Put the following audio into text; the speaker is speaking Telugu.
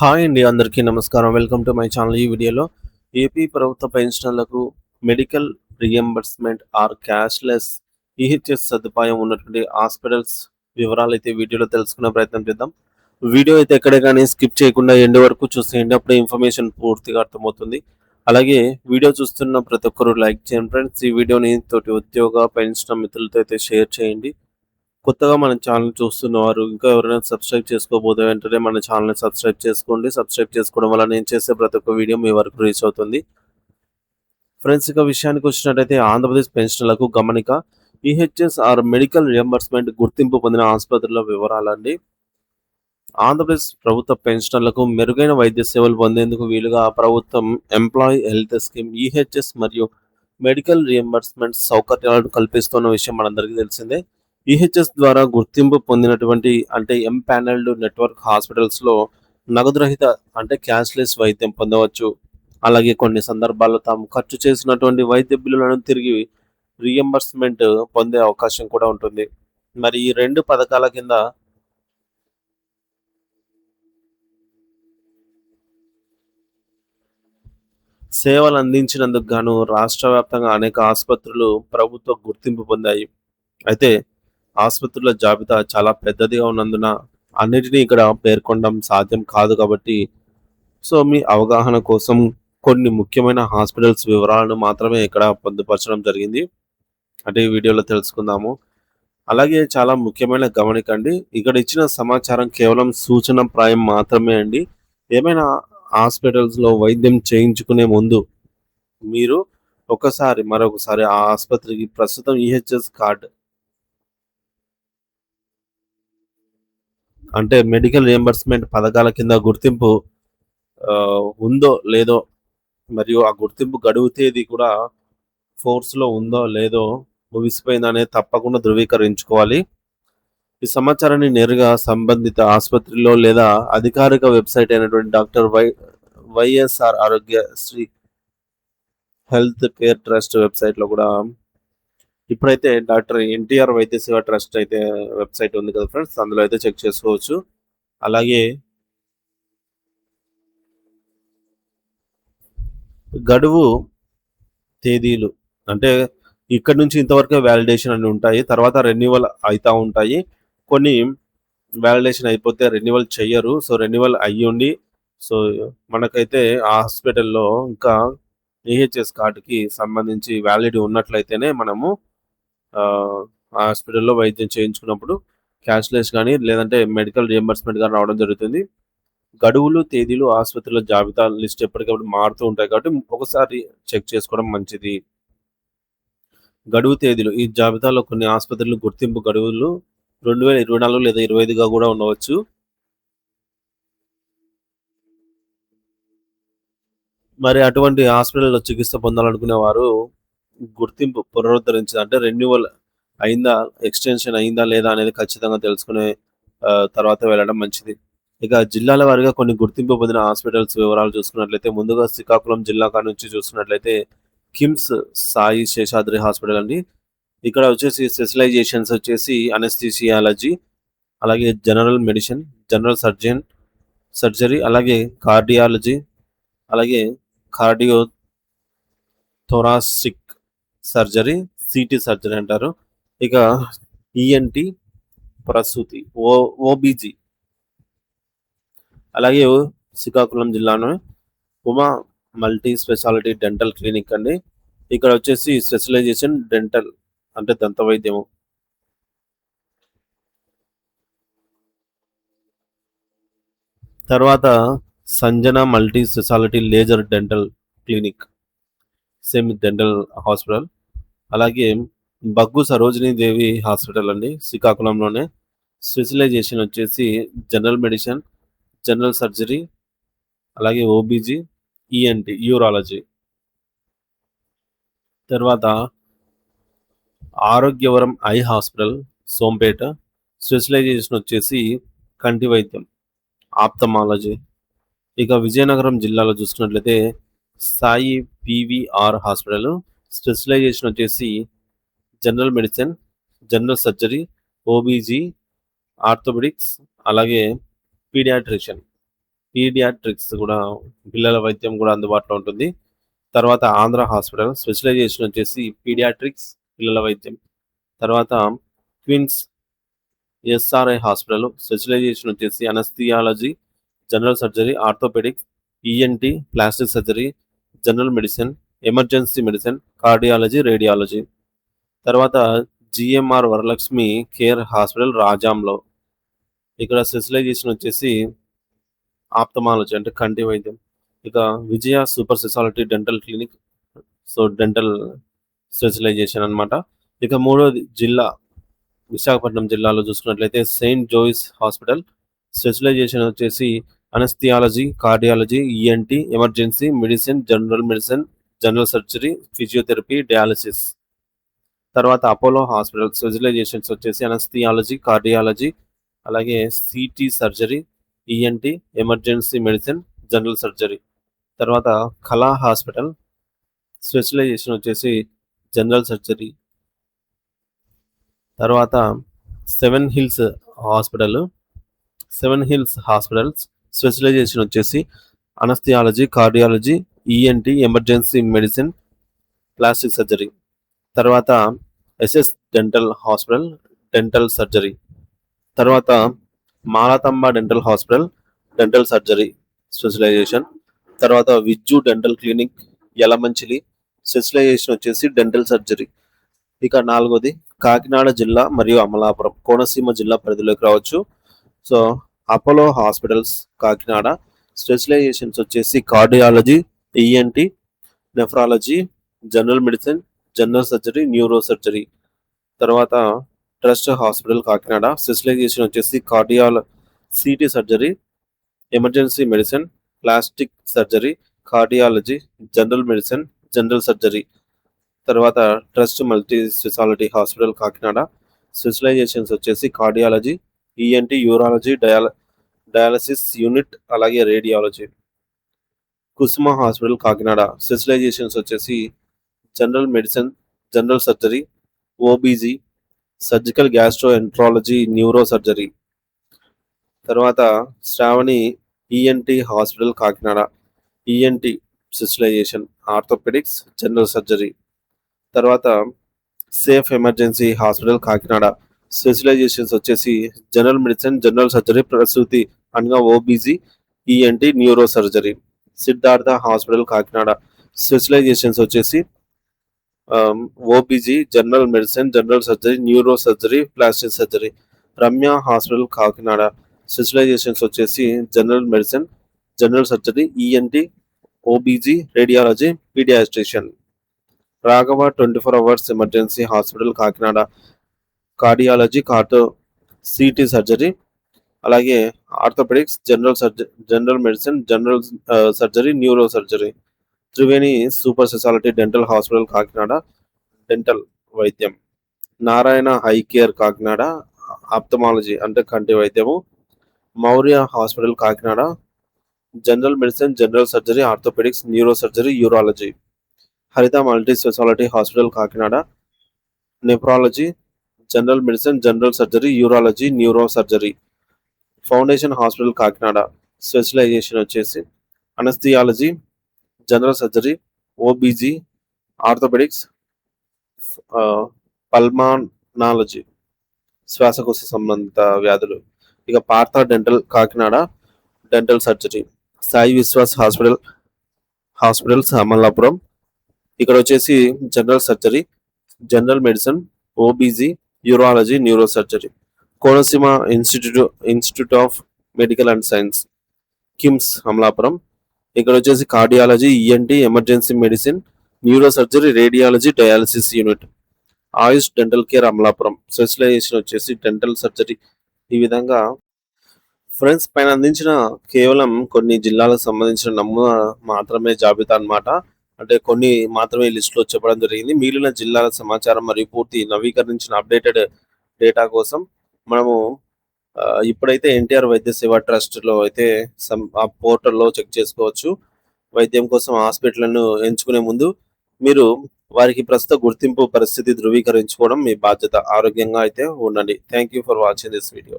హాయ్ అండి, అందరికీ నమస్కారం. Welcome to my channel. ఈ వీడియోలో ఏపీ ప్రభుత్వ పెన్షనర్లకు medical reimbursement or cashless EHS సదుపాయం ఉన్నటువంటి హాస్పిటల్స్ వివరాలు అయితే వీడియోలో తెలుసుకునే ప్రయత్నం చేద్దాం. వీడియో అయితే ఎక్కడే కానీ స్కిప్ చేయకుండా ఎండ్ వరకు చూసేయండి. అప్పుడే ఇన్ఫర్మేషన్ పూర్తిగా అర్థమవుతుంది. అలాగే వీడియో చూస్తున్న ప్రతి ఒక్కరూ లైక్ చేయండి ఫ్రెండ్స్. ఈ వీడియోని తోటి ఉద్యోగ పెన్షన్ మిత్రులతో అయితే షేర్ చేయండి. కొత్తగా మన ఛానల్ చూస్తున్నవారు ఇంకా ఎవరైనా సబ్స్క్రైబ్ చేసుకోబోతే వెంటనే మన ఛానల్ని సబ్స్క్రైబ్ చేసుకోండి. సబ్స్క్రైబ్ చేసుకోవడం వల్ల నేను చేసే ప్రతి ఒక్క వీడియో మీ వరకు రీచ్ అవుతుంది. ఫ్రెండ్స్, ఇక విషయానికి వచ్చినట్టయితే ఆంధ్రప్రదేశ్ పెన్షన్లకు గమనిక. ఈహెచ్ఎస్ ఆర్ మెడికల్ రియంబర్స్మెంట్ గుర్తింపు పొందిన ఆసుపత్రుల వివరాలండి. ఆంధ్రప్రదేశ్ ప్రభుత్వ పెన్షనర్లకు మెరుగైన వైద్య సేవలు పొందేందుకు వీలుగా ప్రభుత్వం ఎంప్లాయీ హెల్త్ స్కీమ్ ఈహెచ్ఎస్ మరియు మెడికల్ రియంబర్స్మెంట్ సౌకర్యాలను కల్పిస్తున్న విషయం మనందరికీ తెలిసిందే. ఈహెచ్ఎస్ ద్వారా గుర్తింపు పొందినటువంటి అంటే ఎంపానల్డ్ నెట్వర్క్ హాస్పిటల్స్లో నగదు రహిత అంటే క్యాష్లెస్ వైద్యం పొందవచ్చు. అలాగే కొన్ని సందర్భాల్లో తాము ఖర్చు చేసినటువంటి వైద్య బిల్లులను తిరిగి రియంబర్స్మెంట్ పొందే అవకాశం కూడా ఉంటుంది. మరి ఈ రెండు పథకాల కింద సేవలు అందించినందుకు గాను రాష్ట్ర వ్యాప్తంగా అనేక ఆసుపత్రులు ప్రభుత్వ గుర్తింపు పొందాయి. అయితే ఆసుపత్రుల జాబితా చాలా పెద్దదిగా ఉన్నందున అన్నిటినీ ఇక్కడ పేర్కొనడం సాధ్యం కాదు కాబట్టి మీ అవగాహన కోసం కొన్ని ముఖ్యమైన హాస్పిటల్స్ వివరాలను మాత్రమే ఇక్కడ పొందుపరచడం జరిగింది. అంటే ఈ వీడియోలో తెలుసుకుందాము. అలాగే చాలా ముఖ్యమైన గమనిక అండి, ఇక్కడ ఇచ్చిన సమాచారం కేవలం సూచన ప్రాయం మాత్రమే అండి. ఏమైనా హాస్పిటల్స్లో వైద్యం చేయించుకునే ముందు మీరు మరొకసారి ఆ ఆసుపత్రికి ప్రస్తుతం ఈహెచ్ఎస్ కార్డ్ అంటే మెడికల్ రియంబర్స్మెంట్ పథకాల కింద గుర్తింపు ఉందో లేదో, మరియు ఆ గుర్తింపు గడువు తేదీ కూడా ఫోర్స్లో ఉందో లేదో ముగిసిపోయిందనేది తప్పకుండా ధృవీకరించుకోవాలి. ఈ సమాచారాన్ని నేరుగా సంబంధిత ఆసుపత్రిలో లేదా అధికారిక వెబ్సైట్ అయినటువంటి doctor YSR Aarogyasri health care trust వెబ్సైట్లో కూడా ఇప్పుడైతే డాక్టర్ ఎన్టీఆర్ వైద్య సేవ ట్రస్ట్ అయితే వెబ్సైట్ ఉంది కదా ఫ్రెండ్స్, అందులో అయితే చెక్ చేసుకోవచ్చు. అలాగే గడువు తేదీలు అంటే ఇక్కడ నుంచి ఇంతవరకే వ్యాలిడేషన్ అని ఉంటాయి. తర్వాత రెన్యువల్ అవుతూ ఉంటాయి. కొన్ని వ్యాలిడేషన్ అయిపోతే రెన్యువల్ చెయ్యరు. రెన్యువల్ అయ్యుండి మనకైతే ఆ హాస్పిటల్లో ఇంకా ఈహెచ్ఎస్ కార్డుకి సంబంధించి వ్యాలిడిటీ ఉన్నట్లయితేనే మనము ఆ హాస్పిటల్లో వైద్యం చేయించుకున్నప్పుడు క్యాష్లెస్ కానీ లేదంటే మెడికల్ రియంబర్స్మెంట్ కానీ రావడం జరుగుతుంది. గడువులు, తేదీలు, ఆసుపత్రుల జాబితా లిస్ట్ ఎప్పటికప్పుడు మారుతూ ఉంటాయి కాబట్టి ఒకసారి చెక్ చేసుకోవడం మంచిది. గడువు తేదీలు ఈ జాబితాలో కొన్ని ఆసుపత్రులు గుర్తింపు గడువులు 2024 లేదా 25గా కూడా ఉండవచ్చు. మరి అటువంటి హాస్పిటల్లో చికిత్స పొందాలనుకునే వారు గుర్తింపు పునరుద్ధరించింది అంటే రెన్యువల్ అయిందా, ఎక్స్టెన్షన్ అయిందా లేదా అనేది ఖచ్చితంగా తెలుసుకునే తర్వాత వెళ్ళడం మంచిది. ఇక జిల్లాల వారీగా కొన్ని గుర్తింపు పొందిన హాస్పిటల్స్ వివరాలు చూసుకున్నట్లయితే ముందుగా శ్రీకాకుళం జిల్లా నుంచి చూసుకున్నట్లయితే కిమ్స్ సాయి శేషాద్రి హాస్పిటల్ అండి. ఇక్కడ వచ్చేసి స్పెషలైజేషన్స్ వచ్చేసి అనస్థీసియాలజీ, అలాగే జనరల్ మెడిసిన్, జనరల్ సర్జరీ, అలాగే కార్డియాలజీ, అలాగే cardio thoracic surgery, city surgery అంటారు. ఇక ఈఎన్టీ, ప్రసూతి, ఓబీజీ. అలాగే శ్రీకాకుళం జిల్లాలో Uma multi speciality dental clinic అండి. ఇక్కడ వచ్చేసి స్పెషలైజేషన్ డెంటల్ అంటే దంత వైద్యము. తర్వాత Sanjana multi speciality laser dental clinic, same dental hospital. అలాగే బగ్గు సరోజినీ దేవి హాస్పిటల్ అండి, శ్రీకాకుళంలోనే. స్పెషలైజేషన్ వచ్చేసి జనరల్ మెడిసిన్, జనరల్ సర్జరీ, అలాగే ఓబీజీ, ఈఎన్టీ యూరాలజీ. తర్వాత Arogyavaram eye hospital, Sompeta. Specialisation వచ్చేసి కంటి వైద్యం, ఆప్థమాలజీ. ఇక విజయనగరం జిల్లాలో చూసుకున్నట్లయితే సాయి పీవీఆర్ హాస్పిటల్. స్పెషలైజేషన్ వచ్చేసి general medicine, general surgery, OBG, orthopaedics, అలాగే పీడియాట్రిషియన్. పీడియాట్రిక్స్ కూడా పిల్లల వైద్యం కూడా అందుబాటులో ఉంటుంది. తర్వాత ఆంధ్ర హాస్పిటల్ స్పెషలైజేషన్ వచ్చేసి పీడియాట్రిక్స్ పిల్లల వైద్యం. తర్వాత క్వీన్స్ ఎస్ఆర్ఐ హాస్పిటల్ స్పెషలైజేషన్ వచ్చేసి anaesthesiology, general surgery, orthopaedics, ENT, plastic surgery, general medicine, emergency medicine, cardiology, radiology. తర్వాత జిఎంఆర్ వరలక్ష్మి కేర్ హాస్పిటల్ రాజాంలో. ఇక్కడ స్పెషలైజేషన్ వచ్చేసి ఆప్థమాలజీ అంటే కంటి వైద్యం. ఇక విజయ super speciality dental clinic, so dental specialisation అన్నమాట. ఇక మూడోది జిల్లా విశాఖపట్నం జిల్లాలో చూసుకున్నట్లయితే సెయింట్ జోయిస్ హాస్పిటల్ స్పెషలైజేషన్ వచ్చేసి anaesthesiology, cardiology, ENT, emergency medicine, general medicine, general surgery, physiotherapy, dialysis. తర్వాత అపోలో హాస్పిటల్ స్పెషలైజేషన్స్ వచ్చేసి అనస్థియాలజీ, కార్డియాలజీ, అలాగే CT surgery, ENT, emergency medicine, general surgery. తర్వాత కళా హాస్పిటల్ స్పెషలైజేషన్ వచ్చేసి జనరల్ సర్జరీ. తర్వాత సెవెన్ హిల్స్ హాస్పిటల్స్ స్పెషలైజేషన్ వచ్చేసి anaesthesiology, cardiology, ENT, emergency medicine, plastic surgery. తర్వాత SS dental hospital dental surgery. తర్వాత Malatamba dental hospital dental surgery specialisation. తర్వాత Vijju dental clinic Yalamanchili specialisation వచ్చేసి డెంటల్ సర్జరీ. ఇక నాలుగోది కాకినాడ జిల్లా మరియు అమలాపురం కోనసీమ జిల్లా పరిధిలోకి రావచ్చు. So Apollo hospitals Kakinada specialisations వచ్చేసి cardiology, ENT, nephrology, general medicine, general surgery, neurosurgery. తర్వాత ట్రస్ట్ హాస్పిటల్ కాకినాడ స్పెషలైజేషన్ వచ్చేసి CT surgery, emergency medicine, plastic surgery, cardiology, general medicine, general surgery. తర్వాత trust multi speciality hospital Kakinada specialisations వచ్చేసి cardiology, ENT, urology, dialysis unit, అలాగే radiology. Kusuma hospital Kakinada specialisations వచ్చేసి general medicine, general surgery, OBG, surgical gastroenterology, neurosurgery. తర్వాత Shravani ENT hospital Kakinada ENT specialisation, orthopaedics, general surgery. తర్వాత safe emergency hospital Kakinada specialisations వచ్చేసి జనరల్ మెడిసిన్, జనరల్ సర్జరీ, ప్రసూతి అనగా OBG, ENT, neurosurgery. Siddhartha hospital Kakinada specialisations వచ్చేసి OBG, general medicine, general surgery, neurosurgery, plastic surgery. Ramya hospital Kakinada specialisations వచ్చేసి general medicine, general surgery, ENT, OBG, radiology, paediatrician. Raghava 24 hours emergency hospital Kakinada cardiology, CT surgery, అలాగే orthopaedics, general medicine, general surgery, neurosurgery. Triveni super speciality dental hospital Kakinada dental వైద్యం. Narayana high care Kakinada ophthalmology అంటే కంటి వైద్యము. Maurya hospital Kakinada general medicine, general surgery, orthopaedics, neurosurgery, urology. Haritha multi speciality hospital Kakinada nephrology, general medicine, general surgery, urology, neurosurgery. Foundation hospital Kakinada specialisation వచ్చేసి anaesthesiology, general surgery, OBG, orthopaedics, pulmonology శ్వాసకోశ సంబంధిత వ్యాధులు. ఇక Partha dental Kakinada dental surgery. Sai Vishwas hospitals Amalapuram ఇక్కడ వచ్చేసి general surgery, general medicine, OBG, urology, neuro surgery. Konaseema Institute of Medical and Science KIMS Amalapuram ఇక్కడ వచ్చేసి cardiology, ENT, emergency medicine, neurosurgery, radiology, dialysis unit. Ayush dental care Amalapuram specialisation వచ్చేసి డెంటల్ సర్జరీ. ఈ విధంగా ఫ్రెండ్స్ పైన అందించిన కేవలం కొన్ని జిల్లాలకు సంబంధించిన నమూనా మాత్రమే జాబితా అన్నమాట. అంటే కొన్ని మాత్రమే లిస్టులో చెప్పడం జరిగింది. మిగిలిన జిల్లాల సమాచారం మరియు పూర్తి నవీకరించిన అప్డేటెడ్ డేటా కోసం మనము ఇప్పుడైతే ఎన్టీఆర్ వైద్య సేవ ట్రస్ట్లో అయితే ఆ పోర్టల్లో చెక్ చేసుకోవచ్చు. వైద్యం కోసం హాస్పిటల్ను ఎంచుకునే ముందు మీరు వారికి ప్రస్తుత గుర్తింపు పరిస్థితి ధృవీకరించుకోవడం మీ బాధ్యత. ఆరోగ్యంగా అయితే ఉండండి. Thank you for watching this video.